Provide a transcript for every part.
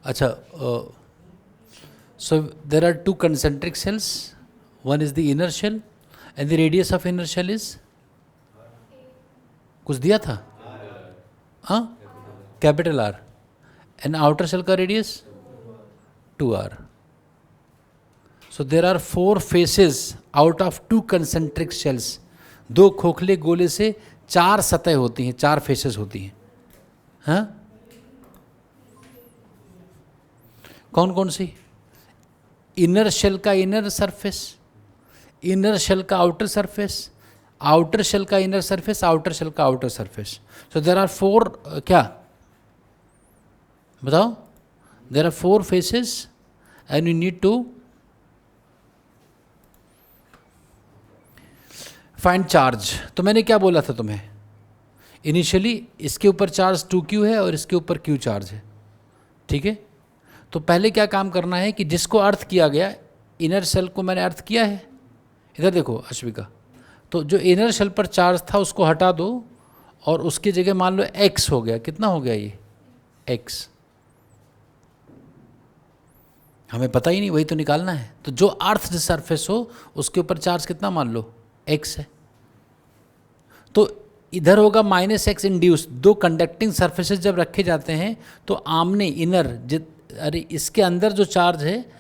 अच्छा, so there are two concentric shells. One is the inner shell and the radius of inner shell is कुछ दिया था, हाँ, capital R, and outer shell का radius 2r. So there are 4 faces out of 2 concentric shells. 2 खोखले गोले से 4 सतह होती हैं, 4 फेसेस होती हैं. हाँ, कौन कौन सी? इनर शेल का इनर सरफेस, इनर शेल का आउटर सरफेस, आउटर शेल का इनर सरफेस, आउटर शेल का outer surface. So there are 4, क्या बताओ? There are 4 faces and you need to find charge. तो मैंने क्या बोला था तुम्हें इनिशियली? इसके ऊपर चार्ज 2q है और इसके ऊपर q चार्ज है. ठीक है, तो पहले क्या काम करना है कि जिसको अर्थ किया गया, इनर शेल को मैंने अर्थ किया है. इधर देखो अश्विका, तो जो इनर शेल पर चार्ज था उसको हटा दो और उसकी जगह मान लो x हो गया. कितना हो गया ये x? हमें पता ही नहीं, वही तो निकालना है. तो जो अर्थ सरफेस हो उसके ऊपर चार्ज कितना मान लो x है. तो इधर होगा -x इंड्यूस. 2 कंडक्टिंग सरफेसेस जब रखे जाते हैं तो आमने इनर, अरे इसके अंदर जो चार्ज है,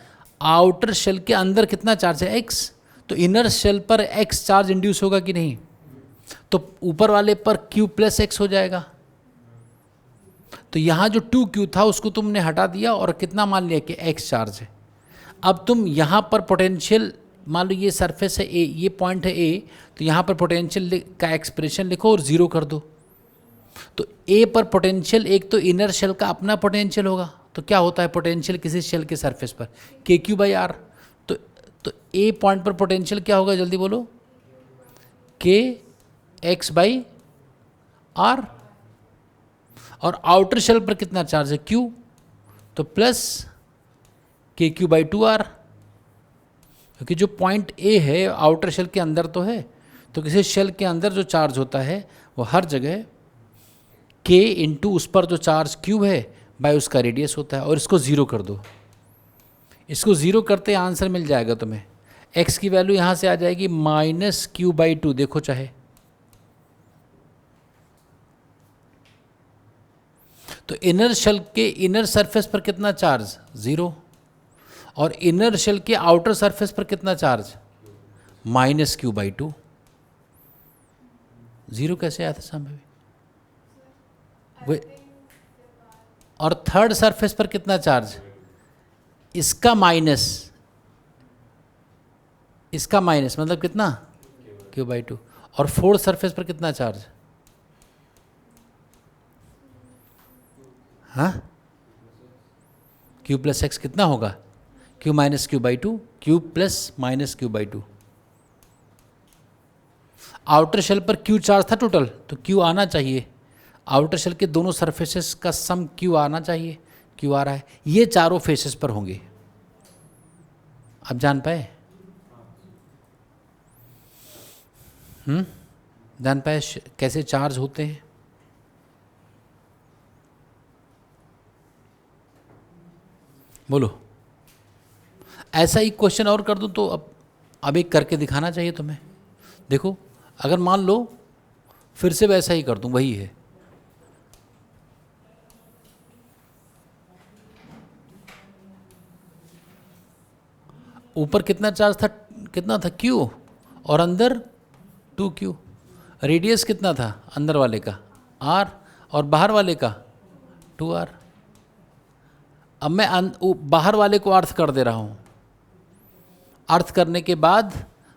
आउटर शेल के अंदर कितना चार्ज है x, तो इनर शेल पर x चार्ज इंड्यूस होगा कि नहीं? तो ऊपर वाले पर q प्लस x हो जाएगा. तो यहाँ जो 2q था उसको तुमने हटा दिया और कितना मान लिया कि x चार्ज है. अब तुम यहाँ पर पोटेंशियल, मान लो ये सरफेस है a, ये पॉइंट है a, तो यहाँ पर पोटेंशियल का एक्सप्रेशन लिखो और 0 कर दो. तो a पर पोटेंशियल, एक तो इनर शेल का अपना पोटेंशियल होगा. तो क्या होता है पोटेंशियल किसी शेल के सरफेस पर? KQ/R. तो a पॉइंट पर पोटेंशियल क्या होगा, जल्दी बोलो? KX/R. और आउटर शेल पर कितना चार्ज है? Q. तो प्लस KQ/2R. क्योंकि जो पॉइंट A है आउटर शेल के अंदर तो है, तो किसी शेल के अंदर जो चार्ज होता है वो हर जगह K इंटू उस पर जो चार्ज Q है बाय उसका रेडियस होता है. और इसको 0 कर दो. इसको 0 करते आंसर मिल जाएगा तुम्हें. x की वैल्यू यहाँ से आ जाएगी -q/2. देखो चाहे तो इनर शेल के इनर सरफेस पर कितना चार्ज? 0. और इनर शेल के आउटर सरफेस पर कितना चार्ज? -q/2. 0 कैसे आया था संभव? और थर्ड सरफेस पर कितना चार्ज? इसका माइनस, इसका माइनस मतलब कितना? q/2. और फोर्थ सरफेस पर कितना चार्ज? हाँ, q प्लस एक्स कितना होगा? q minus q/2, q plus minus q/2. Outer shell पर q चार्ज था टोटल, तो q आना चाहिए. आउटर शेल के दोनों सरफेसेस का सम q आना चाहिए. q आ रहा है. ये चारों फेसेस पर होंगे. आप जान पाए? जान पाए कैसे चार्ज होते हैं? बोलो. ऐसा ही क्वेश्चन और कर दूं तो अब एक करके दिखाना चाहिए तुम्हें. देखो, अगर मान लो फिर से वैसा ही कर दूं, वही है. ऊपर कितना चार्ज था? कितना था? Q. और अंदर 2Q. रेडियस कितना था अंदर वाले का? R. और बाहर वाले का 2R. अब मैं बाहर वाले को अर्थ कर दे रहा हूँ. अर्थ करने के बाद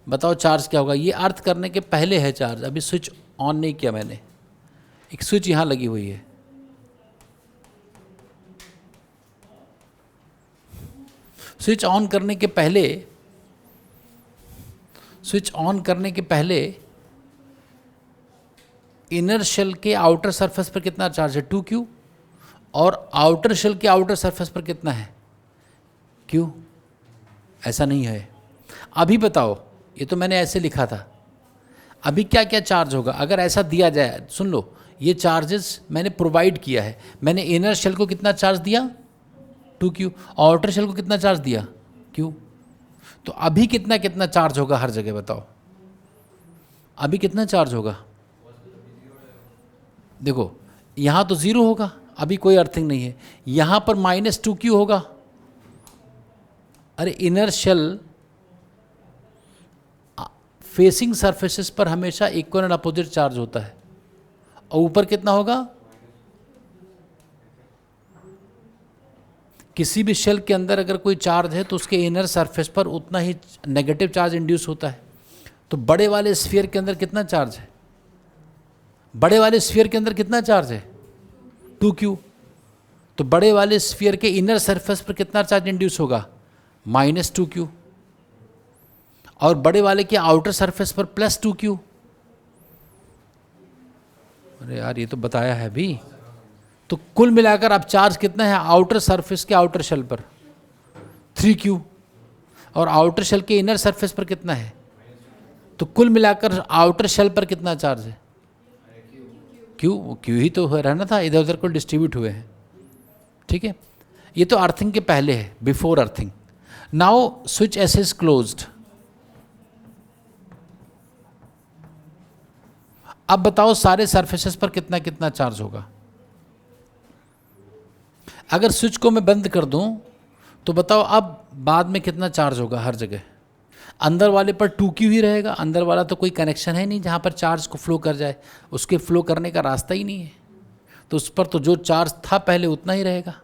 बताओ चार्ज क्या होगा. ये अर्थ करने के पहले है चार्ज, अभी स्विच ऑन नहीं किया मैंने. एक स्विच यहाँ लगी हुई है. स्विच ऑन करने के पहले, स्विच ऑन करने के पहले इनर शेल के आउटर सरफेस पर कितना चार्ज है? 2Q. और आउटर शेल के आउटर सरफेस पर कितना है? Q. ऐसा नहीं है. अभी बताओ, ये तो मैंने ऐसे लिखा था. अभी क्या क्या चार्ज होगा अगर ऐसा दिया जाए? सुन लो, ये चार्जेस मैंने प्रोवाइड किया है. मैंने इनर शेल को कितना चार्ज दिया? 2q। आउटर शेल को कितना चार्ज दिया? q। तो अभी कितना कितना चार्ज होगा हर जगह बताओ, अभी कितना चार्ज होगा? देखो यहाँ तो 0 होगा, अभी कोई अर्थिंग नहीं है। यहाँ पर -2q होगा। अरे इनर शेल फेसिंग सरफेसेस पर हमेशा इक्वल एंड अपोजिट चार्ज होता है। और ऊपर कितना होगा? किसी भी शेल के अंदर अगर कोई चार्ज है तो उसके इनर सरफेस पर उतना ही नेगेटिव चार्ज इंड्यूस होता है। तो बड़े वाले स्फीयर के अंदर कितना चार्ज है? बड़े वाले स्फीयर के अंदर कितना चार्ज है? 2q। तो बड़े वाले स्फीयर के इनर सरफेस पर कितना चार्ज इंड्यूस होगा? -2q। और बड़े वाले के आउटर सरफेस पर +2q। अरे यार ये तो बताया है अभी। तो कुल मिलाकर अब चार्ज कितना है आउटर सरफेस के आउटर शेल पर? 3q। और आउटर शेल के इनर सरफेस पर कितना है? तो कुल मिलाकर आउटर शेल पर कितना चार्ज है? क्यू ही तो रहना था, इधर उधर को डिस्ट्रीब्यूट हुए हैं। ठीक है, ये तो अर्थिंग के पहले है, before earthing. Now switch S is closed. अब बताओ सारे सरफेसेस पर कितना कितना चार्ज होगा? अगर स्विच को मैं बंद कर दूं तो बताओ अब बाद में कितना चार्ज होगा हर जगह? अंदर वाले पर 2q ही रहेगा। अंदर वाला तो कोई कनेक्शन है नहीं जहाँ पर चार्ज को फ्लो कर जाए, उसके फ्लो करने का रास्ता ही नहीं है। तो उस पर तो जो चार्ज था पहले उतना ही रहेगा।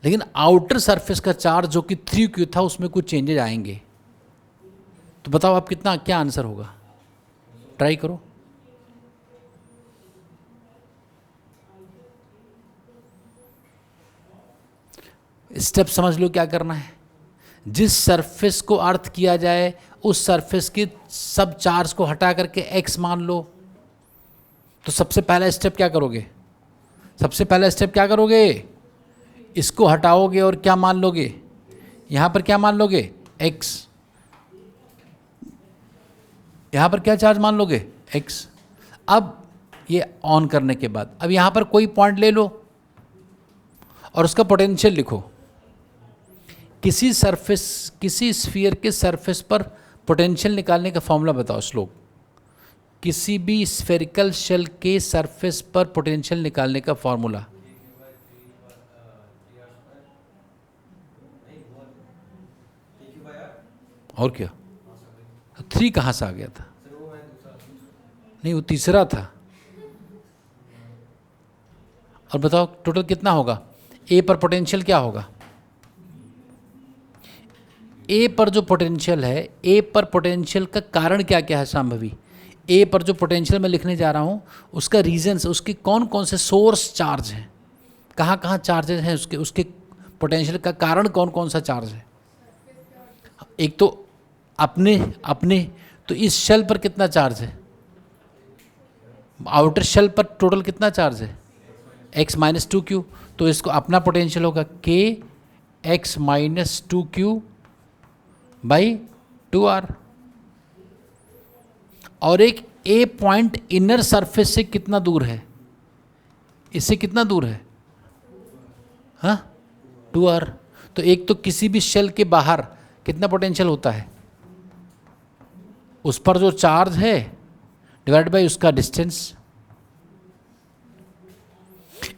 लेकिन आउटर सरफेस का चार्ज जो कि 3q था उसमें कुछ चेंजेज आएंगे। तो बताओ आप कितना, क्या आंसर होगा? ट्राई करो। स्टेप समझ लो क्या करना है। जिस सरफेस को अर्थ किया जाए उस सरफेस के सब चार्ज को हटा करके x मान लो। तो सबसे पहला स्टेप क्या करोगे? सबसे पहला स्टेप क्या करोगे? इसको हटाओगे और क्या मान लोगे? यहाँ पर क्या मान लोगे? x। यहाँ पर क्या चार्ज मान लोगे? x। अब ये ऑन करने के बाद अब यहाँ पर कोई पॉइंट ले लो और उसका पोटेंशियल लिखो। किसी सरफेस, किसी स्फीयर के सरफेस पर पोटेंशियल निकालने का फॉर्मूला बताओ श्लोक। किसी भी स्फेरिकल शेल के सरफेस पर पोटेंशियल निकालने का फॉर्मूला। और क्या? 3 कहाँ से आ गया था? नहीं वो तीसरा था। और बताओ टोटल कितना होगा? ए पर पोटेंशियल क्या होगा? ए पर जो पोटेंशियल है, ए पर पोटेंशियल का कारण क्या क्या है संभवी? ए पर जो पोटेंशियल मैं लिखने जा रहा हूँ उसका रीजन्स, उसके कौन कौन से सोर्स चार्ज हैं, कहाँ कहाँ चार्जेस हैं, उसके पोटेंशियल का कारण कौन कौन सा चार्ज है। एक तो अपने तो इस शेल पर कितना चार्ज है? आउटर शेल पर टोटल कितना चार्ज है? x - 2q। तो इसको अपना पोटेंशियल होगा k x - 2q by 2r। और एक a पॉइंट इनर सरफेस से कितना दूर है? इससे कितना दूर है? हाँ 2r। तो एक तो किसी भी शेल के बाहर कितना पोटेंशियल होता है? उस पर जो चार्ज है डिवाइड बाय उसका डिस्टेंस।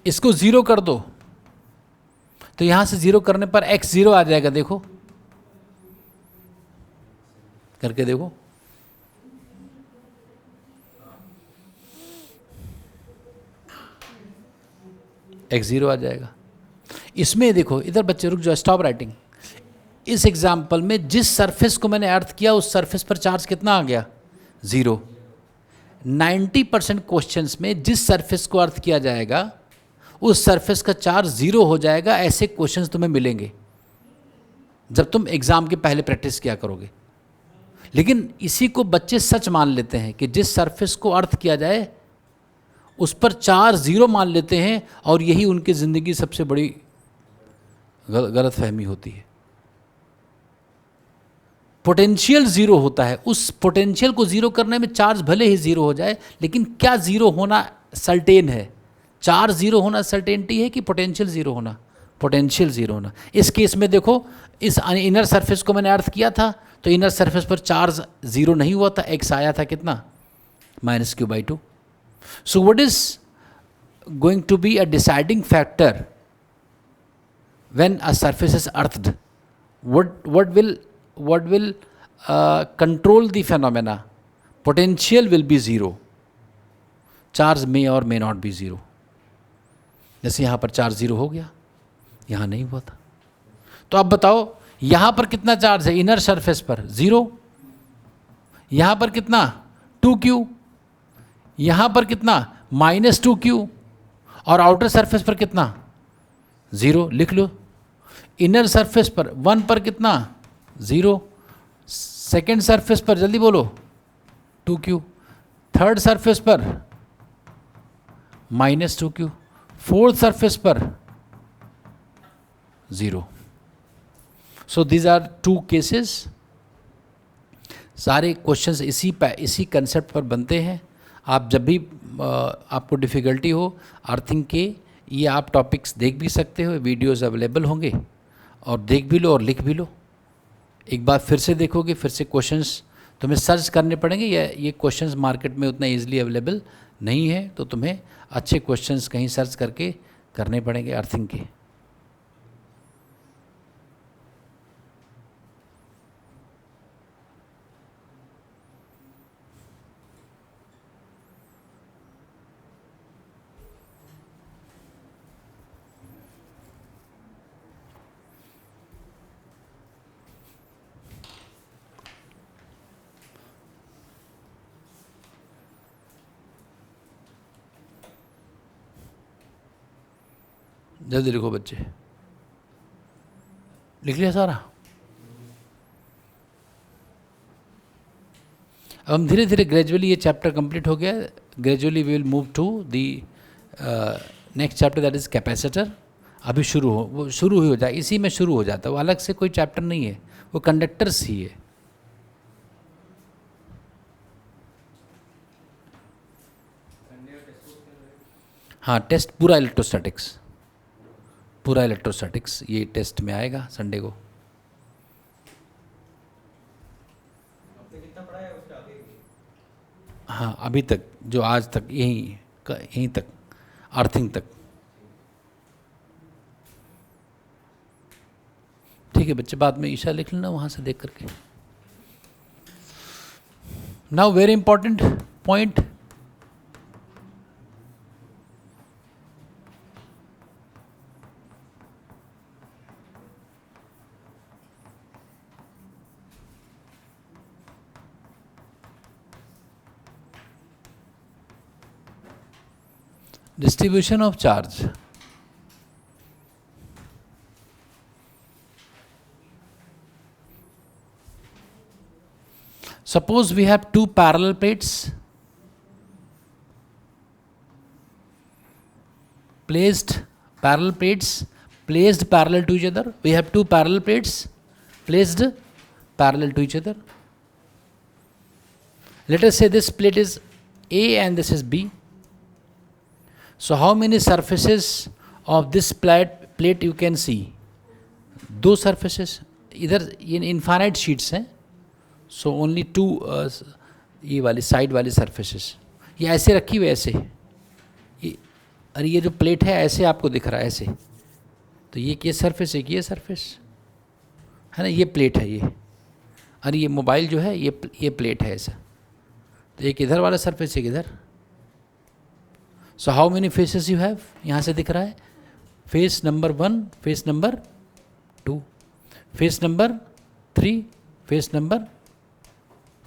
इसको 0 कर दो तो यहां से 0 करने पर x 0 आ जाएगा। देखो करके देखो। x 0 आ जाएगा। इसमें देखो इधर बच्चे रुक जाओ, स्टॉप राइटिंग। इस एग्जाम्पल में जिस सरफेस को मैंने अर्थ किया उस सरफेस पर चार्ज कितना आ गया? 0। 90% क्वेश्चंस में जिस सरफेस को अर्थ किया जाएगा उस सरफेस का चार्ज 0 हो जाएगा। ऐसे क्वेश्चंस तुम्हें मिलेंगे जब तुम एग्जाम के पहले प्रैक्टिस किया करोगे। लेकिन इसी को बच्चे सच मान लेते हैं कि जिस सरफेस को अर्थ किया जाए उस पर चार्ज 0 मान लेते हैं, और यही उनकी ज़िंदगी सबसे बड़ी गलत फहमी होती है। पोटेंशियल 0 होता है, उस पोटेंशियल को 0 करने में चार्ज भले ही 0 हो जाए, लेकिन क्या 0 होना सर्टेन है? चार्ज 0 होना सर्टेनिटी है कि पोटेंशियल 0 होना? पोटेंशियल ज़ीरो होना। इस केस में देखो, इस इनर सरफेस को मैंने अर्थ किया था, तो इनर सरफेस पर चार्ज ज़ीरो नहीं हुआ था, एक्स आया था कितना, -q/2। So what is going to be a deciding factor when a surface is earthed? What will control the phenomena? Potential will be zero. Charge may or may not be zero. जैसे यहाँ पर charge zero हो गया, यहाँ नहीं हुआ था। तो अब बताओ यहाँ पर कितना चार्ज है, इनर सरफेस पर ज़ीरो, यहाँ पर कितना 2q, यहाँ पर कितना -2q, और आउटर सरफेस पर कितना ज़ीरो। लिख लो, इनर सरफेस पर 1 पर कितना 0, सेकेंड सरफेस पर जल्दी बोलो 2q, थर्ड सरफेस पर -2q, फोर्थ सरफेस पर 0। So these are 2 cases. सारे क्वेश्चंस इसी कंसेप्ट पर बनते हैं। आप जब भी आपको डिफ़िकल्टी हो अर्थिंग के, ये आप टॉपिक्स देख भी सकते हो, वीडियोस अवेलेबल होंगे, और देख भी लो और लिख भी लो। एक बार फिर से देखोगे, फिर से क्वेश्चंस तुम्हें सर्च करने पड़ेंगे, या ये क्वेश्चंस मार्केट में उतना ईजिली अवेलेबल नहीं है, तो तुम्हें अच्छे क्वेश्चंस कहीं सर्च करके करने पड़ेंगे अर्थिंग के। जल्दी लिखो बच्चे, लिख लिया सारा। अब हम धीरे धीरे ग्रेजुअली, ये चैप्टर कंप्लीट हो गया, gradually we will move to the next chapter, that is capacitor. अभी वो शुरू ही हो जाए, इसी में शुरू हो जाता है, वो अलग से कोई चैप्टर नहीं है, वो कंडक्टर्स ही है। हाँ, टेस्ट पूरा इलेक्ट्रोस्टैटिक्स, पूरा इलेक्ट्रोस्टैटिक्स ये टेस्ट में आएगा संडे को। हाँ, अभी तक जो आज तक यहीं तक अर्थिंग तक। ठीक है बच्चे, बाद में ईशा लिख लेना वहाँ से देख करके। Now very important point, distribution of charge. Suppose we have two parallel plates placed parallel to each other. We have two parallel plates placed parallel to each other. Let us say this plate is A and this is B. So how many surfaces of this plate you can see? दो surfaces, इधर ये infinite sheets हैं, so only 2 ये वाली side वाली surfaces, ये ऐसे रखी हुई ऐसे, अरे ये जो प्लेट है ऐसे आपको दिख रहा है ऐसे, तो ये सरफेस है, ये सरफेस है ना, ये प्लेट है ये, अरे ये मोबाइल जो है ये प्लेट है ऐसा, तो एक इधर वाला सरफेस एक इधर। So how many faces you have, यहाँ से दिख रहा है face number 1, face number 2, face number 3, face number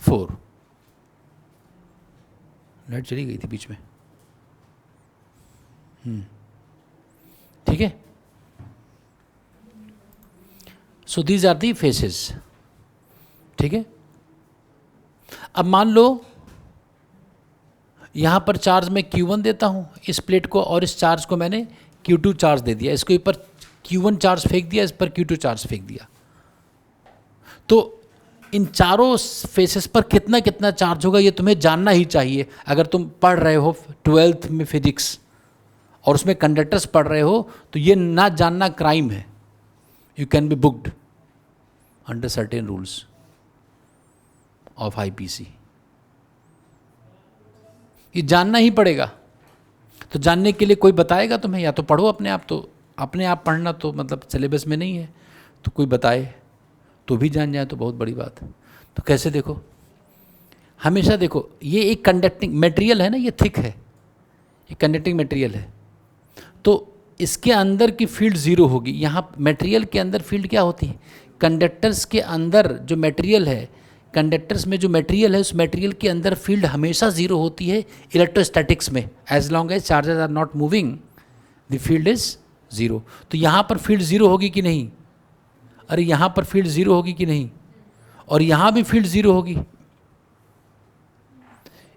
4। Light चली गई थी बीच में, ठीक है। So these are the faces, ठीक है। अब मान लो यहाँ पर चार्ज मैं Q1 देता हूँ इस प्लेट को, और इस चार्ज को मैंने Q2 चार्ज दे दिया, इसके ऊपर Q1 चार्ज फेंक दिया, इस पर Q2 चार्ज फेंक दिया, तो इन चारों फेसेस पर कितना कितना चार्ज होगा ये तुम्हें जानना ही चाहिए अगर तुम पढ़ रहे हो 12th में फिजिक्स, और उसमें कंडक्टर्स पढ़ रहे हो तो ये ना जानना क्राइम है. You can be booked under certain rules of IPC. ये जानना ही पड़ेगा. तो जानने के लिए कोई बताएगा तुम्हें, या तो पढ़ो अपने आप. तो अपने आप पढ़ना तो मतलब सिलेबस में नहीं है, तो कोई बताए तो भी जान जाए तो बहुत बड़ी बात है. तो कैसे देखो, हमेशा देखो ये एक कंडक्टिंग मटेरियल है ना, ये थिक है, ये कंडक्टिंग मटेरियल है, तो इसके अंदर की फील्ड ज़ीरो होगी. यहाँ मटेरियल के अंदर फील्ड क्या होती है? कंडक्टर्स के अंदर जो मटेरियल है, कंडक्टर्स में जो मटेरियल है, उस मटेरियल के अंदर फील्ड हमेशा ज़ीरो होती है इलेक्ट्रोस्टैटिक्स में. As long as charges are not moving the field is zero. तो यहाँ पर फील्ड ज़ीरो होगी कि नहीं? अरे यहाँ पर फील्ड ज़ीरो होगी कि नहीं? और यहाँ भी फील्ड ज़ीरो होगी.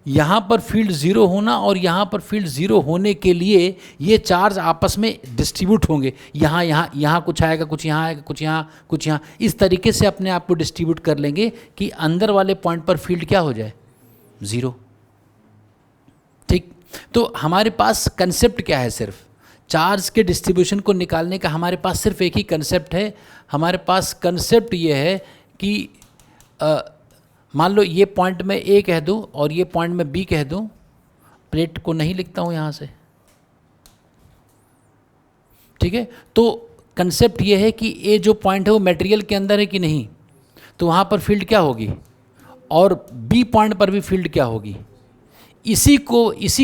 यहाँ पर फील्ड ज़ीरो होना और यहाँ पर फील्ड ज़ीरो होने के लिए ये चार्ज आपस में डिस्ट्रीब्यूट होंगे. यहाँ यहाँ यहाँ कुछ आएगा, कुछ यहाँ आएगा, कुछ यहाँ, कुछ यहाँ. इस तरीके से अपने आप को डिस्ट्रीब्यूट कर लेंगे कि अंदर वाले पॉइंट पर फील्ड क्या हो जाए? ज़ीरो. ठीक. तो हमारे पास कंसेप्ट क्या है? सिर्फ चार्ज के डिस्ट्रीब्यूशन को निकालने का हमारे पास सिर्फ एक ही कंसेप्ट है. हमारे पास कंसेप्ट ये है कि मान लो ये पॉइंट में A कह दूँ और ये पॉइंट में B कह दूँ. प्लेट को नहीं लिखता हूँ यहाँ से, ठीक है. तो कंसेप्ट ये है कि A जो पॉइंट है वो मटेरियल के अंदर है कि नहीं, तो वहाँ पर फील्ड क्या होगी, और B पॉइंट पर भी फील्ड क्या होगी. इसी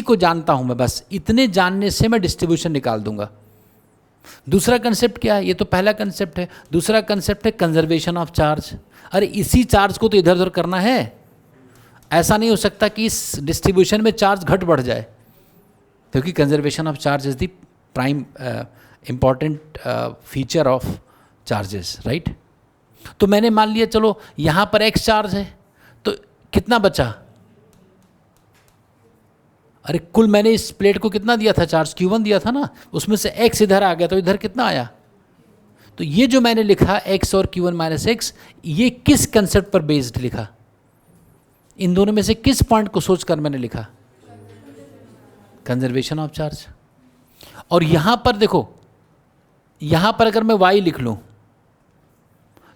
को जानता हूँ मैं. बस इतने जानने से मैं डिस्ट्रीब्यूशन निकाल दूंगा. दूसरा कंसेप्ट क्या है? ये तो पहला कंसेप्ट है. दूसरा कंसेप्ट है कंजर्वेशन ऑफ चार्ज. अरे इसी चार्ज को तो इधर उधर करना है. ऐसा नहीं हो सकता कि इस डिस्ट्रीब्यूशन में चार्ज घट बढ़ जाए, क्योंकि conservation of charge is the prime important feature of charges, right. तो मैंने मान लिया चलो यहाँ पर x चार्ज है, तो कितना बचा? अरे कुल मैंने इस प्लेट को कितना दिया था चार्ज? Q1 दिया था ना, उसमें से x इधर आ गया, तो इधर कितना आया? तो ये जो मैंने लिखा x और Q1 माइनस एक्स, ये किस कंसेप्ट पर बेस्ड लिखा? इन दोनों में से किस पॉइंट को सोचकर मैंने लिखा? Conservation of charge. और यहाँ पर देखो, यहाँ पर अगर मैं y लिख लूँ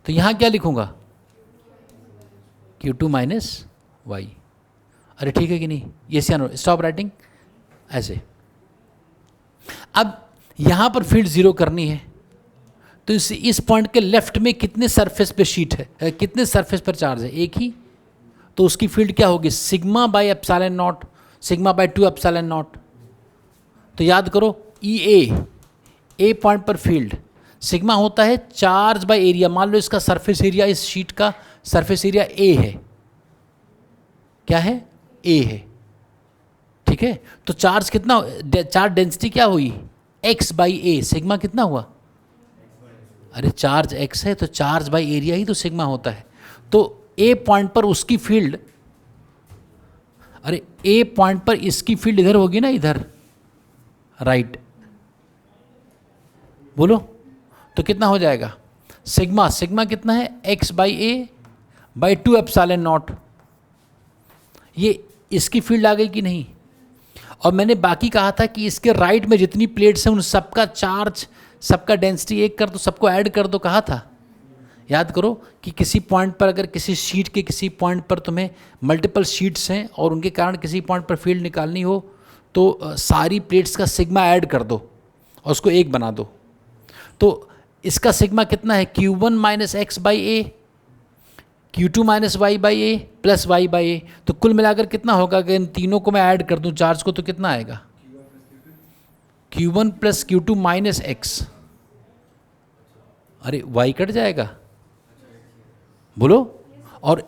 तो यहाँ क्या लिखूँगा? Q2 minus Y. अरे ठीक है कि नहीं? यस या नो? Stop writing. ऐसे अब यहाँ पर फील्ड ज़ीरो करनी है, तो इस पॉइंट के लेफ्ट में कितने सरफेस पे शीट है, कितने सरफेस पर चार्ज है? एक ही. तो उसकी फील्ड क्या होगी? Sigma by epsilon not, sigma by 2 epsilon not. तो याद करो ए पॉइंट पर फील्ड सिग्मा होता है चार्ज बाई एरिया. मान लो इसका सरफेस एरिया, इस शीट का सरफेस एरिया ए है. क्या है? ए है. ठीक है. तो चार्ज कितना, चार्ज डेंसिटी क्या हुई? x by A. सिग्मा कितना हुआ? अरे चार्ज x है तो चार्ज बाई एरिया ही तो सिग्मा होता है. तो ए पॉइंट पर उसकी फील्ड, अरे ए पॉइंट पर इसकी फील्ड इधर होगी ना, इधर, राइट. बोलो तो कितना हो जाएगा? सिग्मा कितना है? x by A by 2 epsilon not. ये इसकी फील्ड आ गई कि नहीं? और मैंने बाकी कहा था कि इसके राइट में जितनी प्लेट्स हैं उन सबका चार्ज, सबका डेंसिटी एक कर दो, सबको ऐड कर दो, कहा था. याद करो कि किसी पॉइंट पर, अगर किसी शीट के किसी पॉइंट पर तुम्हें मल्टीपल शीट्स हैं और उनके कारण किसी पॉइंट पर फील्ड निकालनी हो, तो सारी प्लेट्स का सिग्मा ऐड कर दो और उसको एक बना दो. तो इसका सिग्मा कितना है? Q1 minus x by a, Q2 minus y by a plus y by a. तो कुल मिलाकर कितना होगा? अगर इन तीनों को मैं ऐड कर दूं चार्ज को, तो कितना आएगा? Q1 plus Q2 minus x. अरे y कट जाएगा, बोलो. और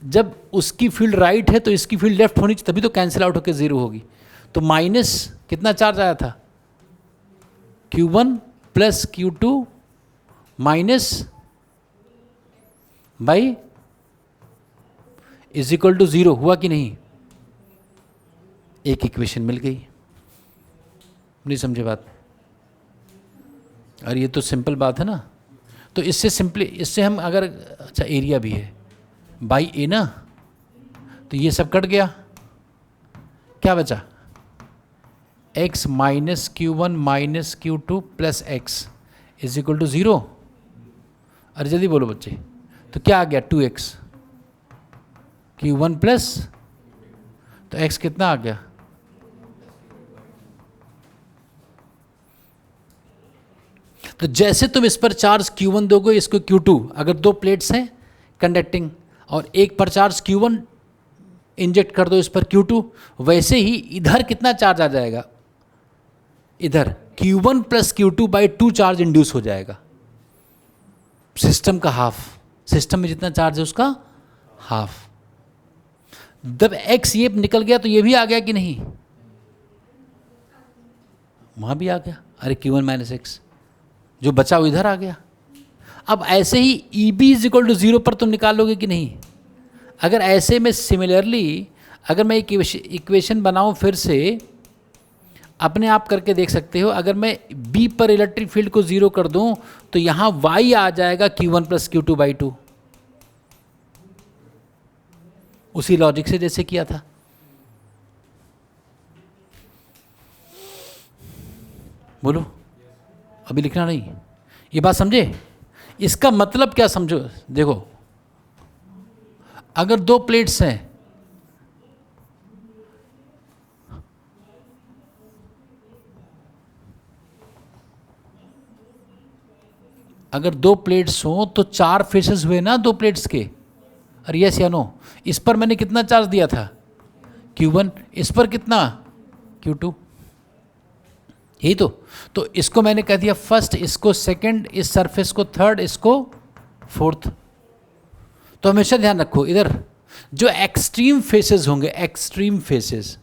जब उसकी फील्ड राइट है तो इसकी फील्ड लेफ्ट होनी चाहिए, तभी तो कैंसिल आउट होकर जीरो होगी. तो माइनस कितना चार्ज आया था? Q1 plus Q2 minus by is equal to zero. हुआ कि नहीं? एक इक्वेशन मिल गई. नहीं समझे बात? और ये तो सिंपल बात है ना. तो इससे हम अगर, अच्छा एरिया भी है बाई ए ना, तो ये सब कट गया. क्या बचा? x minus Q1 minus Q2 plus x is equal to 0। अरे जल्दी बोलो बच्चे, तो क्या आ गया 2x Q1 प्लस, तो x कितना आ गया? तो जैसे तुम इस पर चार्ज Q1 दोगे, इसको Q2, अगर दो प्लेट्स हैं कंडक्टिंग और एक पर चार्ज Q1 इंजेक्ट कर दो इस पर Q2, वैसे ही इधर कितना चार्ज आ जाएगा? इधर Q1 plus Q2 by 2 charge induce हो जाएगा, सिस्टम का हाफ। सिस्टम में जितना चार्ज है उसका हाफ। जब x ये निकल गया तो ये भी आ गया कि नहीं? वहां भी आ गया। अरे Q1 माइनस एक्स जो बचा वो इधर आ गया। अब ऐसे ही EB इज इक्वल टू 0 पर तुम निकालोगे कि नहीं? अगर ऐसे में सिमिलरली अगर मैं एक इक्वेशन बनाऊं फिर से, अपने आप करके देख सकते हो। अगर मैं B पर इलेक्ट्रिक फील्ड को 0 कर दूं तो यहाँ Y आ जाएगा Q1 प्लस Q2 बाई 2, उसी लॉजिक से जैसे किया था। बोलो, अभी लिखना नहीं, ये बात समझे? इसका मतलब क्या समझो, देखो अगर दो प्लेट्स हैं, अगर दो प्लेट्स हो तो 4 फेसेस हुए ना दो प्लेट्स के। अरे यस या नो? इस पर मैंने कितना चार्ज दिया था? Q1। इस पर कितना? Q2। यही तो इसको मैंने कह दिया फर्स्ट, इसको सेकंड, इस सरफेस को थर्ड, इसको फोर्थ। तो हमेशा ध्यान रखो इधर जो एक्सट्रीम फेसेस होंगे, एक्सट्रीम फेसेस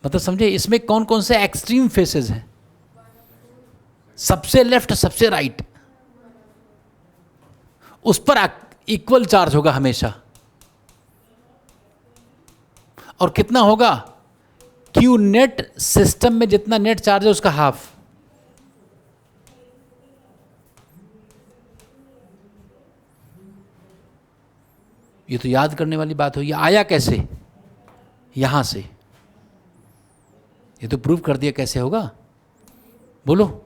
मतलब समझे, इसमें कौन कौन से एक्सट्रीम फेसेस हैं? सबसे लेफ्ट, सबसे राइट, उस पर इक्वल चार्ज होगा हमेशा। और कितना होगा? Q नेट, सिस्टम में जितना नेट चार्ज है उसका हाफ। ये तो याद करने वाली बात हो। ये आया कैसे? यहां से। ये तो प्रूव कर दिया कैसे होगा, बोलो।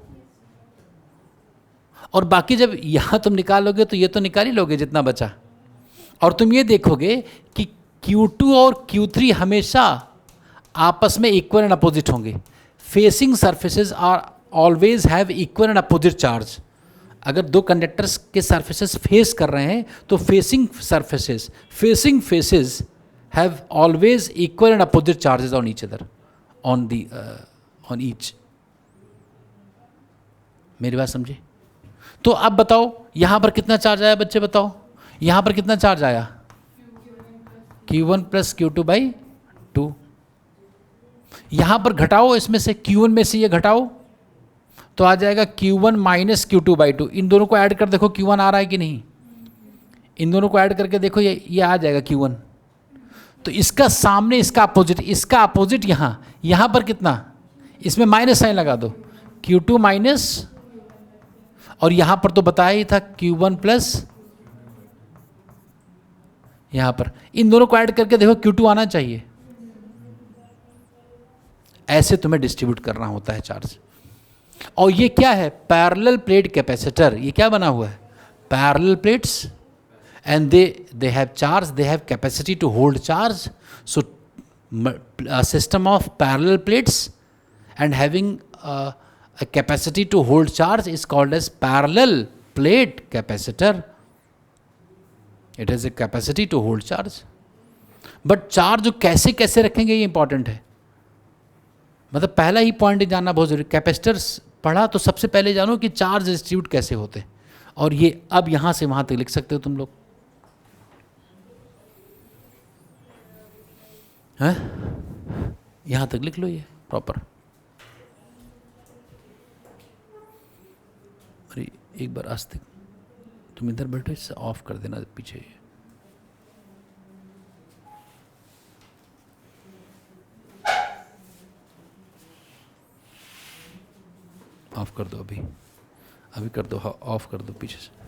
और बाकी जब यहां तुम निकालोगे तो ये तो निकाल ही लोगे जितना बचा। और तुम ये देखोगे कि Q2 और Q3 हमेशा आपस में इक्वल एंड अपोजिट होंगे। Facing surfaces are always have equal and opposite charge. अगर दो कंडक्टर्स के सरफेसेस फेस कर रहे हैं तो facing faces have always equal and opposite charges on each other, on each. मेरी बात समझे? तो अब बताओ यहां पर कितना चार्ज आया बच्चे, बताओ यहां पर कितना चार्ज आया? Q1 plus Q2 by 2। यहां पर घटाओ, इसमें से Q1 में से ये घटाओ तो आ जाएगा Q1 माइनस Q2 बाई 2। इन दोनों को ऐड कर देखो Q1 आ रहा है कि नहीं? इन दोनों को ऐड करके देखो, ये आ जाएगा Q1। तो इसका सामने इसका अपोजिट यहां पर कितना? इसमें माइनस साइन लगा दो, Q2 माइनस, और यहां पर तो बताया ही था Q1 प्लस। यहां पर इन दोनों को ऐड करके देखो Q2 आना चाहिए। ऐसे तुम्हें डिस्ट्रीब्यूट करना होता है चार्ज। और ये क्या है? Parallel plate capacitor. ये क्या बना हुआ है? Parallel plates, and they have charge, they have capacity to hold charge. So system of parallel plates and having a capacity to hold charge is called as parallel plate capacitor. It has a capacity to hold charge. But charge कैसे कैसे रखेंगे ये important है। मतलब पहला ही point जानना बहुत जरूरी। कैपेसिटर्स पढ़ा तो सबसे पहले जानो कि चार्ज डिस्ट्रीब्यूट कैसे होते हैं। और ये अब यहां से वहां तक लिख सकते हो तुम लोग, हैं? यहां तक लिख लो ये प्रॉपर। अरे एक बार आस्तिक तुम इधर बैठो, इससे ऑफ कर देना पीछे। ऑफ कर दो, अभी कर दो, ऑफ कर दो पीछे से।